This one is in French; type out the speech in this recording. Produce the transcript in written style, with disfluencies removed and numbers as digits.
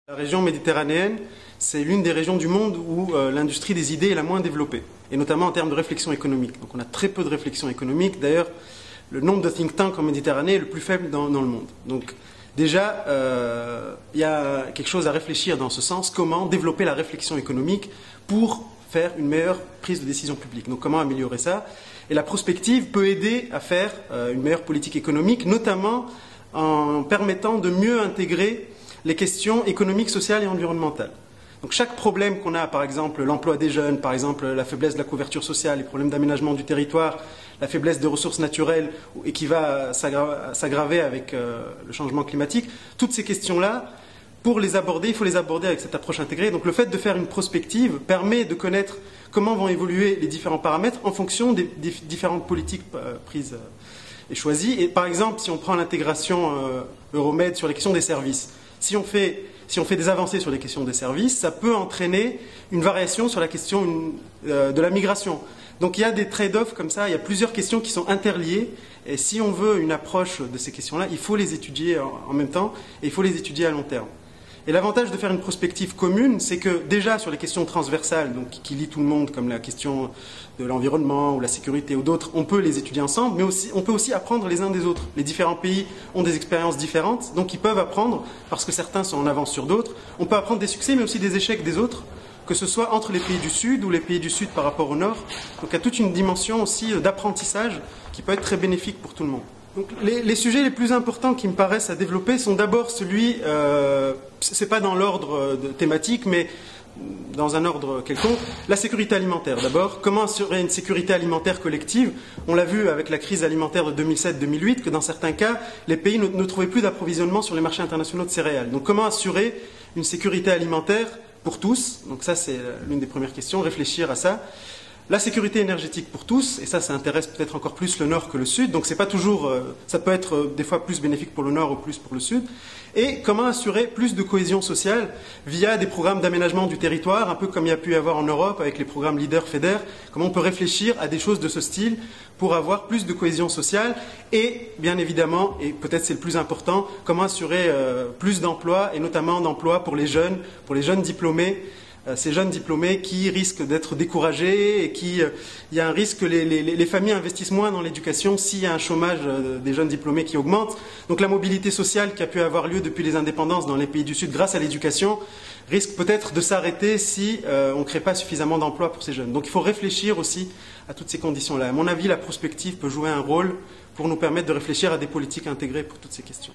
La région méditerranéenne, c'est l'une des régions du monde où l'industrie des idées est la moins développée, et notamment en termes de réflexion économique. Donc on a très peu de réflexion économique. D'ailleurs, le nombre de think tanks en Méditerranée est le plus faible dans le monde. Donc déjà, il y a quelque chose à réfléchir dans ce sens, comment développer la réflexion économique pour faire une meilleure prise de décision publique. Donc comment améliorer ça? Et la prospective peut aider à faire une meilleure politique économique, notamment en permettant de mieux intégrer les questions économiques, sociales et environnementales. Donc chaque problème qu'on a, par exemple l'emploi des jeunes, par exemple la faiblesse de la couverture sociale, les problèmes d'aménagement du territoire, la faiblesse des ressources naturelles et qui va s'aggraver avec le changement climatique, toutes ces questions-là, pour les aborder, il faut les aborder avec cette approche intégrée. Donc le fait de faire une prospective permet de connaître comment vont évoluer les différents paramètres en fonction des différentes politiques prises et choisies. Et par exemple, si on prend l'intégration Euromed sur les questions des services, si on fait des avancées sur les questions des services, ça peut entraîner une variation sur la question de la migration. Donc il y a des trade-offs comme ça, il y a plusieurs questions qui sont interliées, et si on veut une approche de ces questions-là, il faut les étudier en même temps, et il faut les étudier à long terme. Et l'avantage de faire une prospective commune, c'est que déjà sur les questions transversales, donc qui lient tout le monde, comme la question de l'environnement ou la sécurité ou d'autres, on peut les étudier ensemble, mais aussi, on peut aussi apprendre les uns des autres. Les différents pays ont des expériences différentes, donc ils peuvent apprendre, parce que certains sont en avance sur d'autres. On peut apprendre des succès, mais aussi des échecs des autres, que ce soit entre les pays du Sud ou les pays du Sud par rapport au Nord. Donc il y a toute une dimension aussi d'apprentissage qui peut être très bénéfique pour tout le monde. Donc, les sujets les plus importants qui me paraissent à développer sont d'abord celui, c'est pas dans l'ordre thématique, mais dans un ordre quelconque, la sécurité alimentaire. D'abord, comment assurer une sécurité alimentaire collective? On l'a vu avec la crise alimentaire de 2007-2008, que dans certains cas, les pays ne trouvaient plus d'approvisionnement sur les marchés internationaux de céréales. Donc comment assurer une sécurité alimentaire pour tous? Donc ça, c'est l'une des premières questions, réfléchir à ça. La sécurité énergétique pour tous, et ça intéresse peut-être encore plus le Nord que le Sud, donc c'est pas toujours, ça peut être des fois plus bénéfique pour le Nord ou plus pour le Sud. Et comment assurer plus de cohésion sociale via des programmes d'aménagement du territoire, un peu comme il y a pu y avoir en Europe avec les programmes Leader, FEDER, comment on peut réfléchir à des choses de ce style pour avoir plus de cohésion sociale et, bien évidemment, et peut-être c'est le plus important, comment assurer plus d'emplois et notamment d'emplois pour les jeunes diplômés. Ces jeunes diplômés qui risquent d'être découragés et il y a un risque que les familles investissent moins dans l'éducation s'il y a un chômage des jeunes diplômés qui augmente. Donc la mobilité sociale qui a pu avoir lieu depuis les indépendances dans les pays du Sud grâce à l'éducation risque peut-être de s'arrêter si on ne crée pas suffisamment d'emplois pour ces jeunes. Donc il faut réfléchir aussi à toutes ces conditions-là. À mon avis, la prospective peut jouer un rôle pour nous permettre de réfléchir à des politiques intégrées pour toutes ces questions.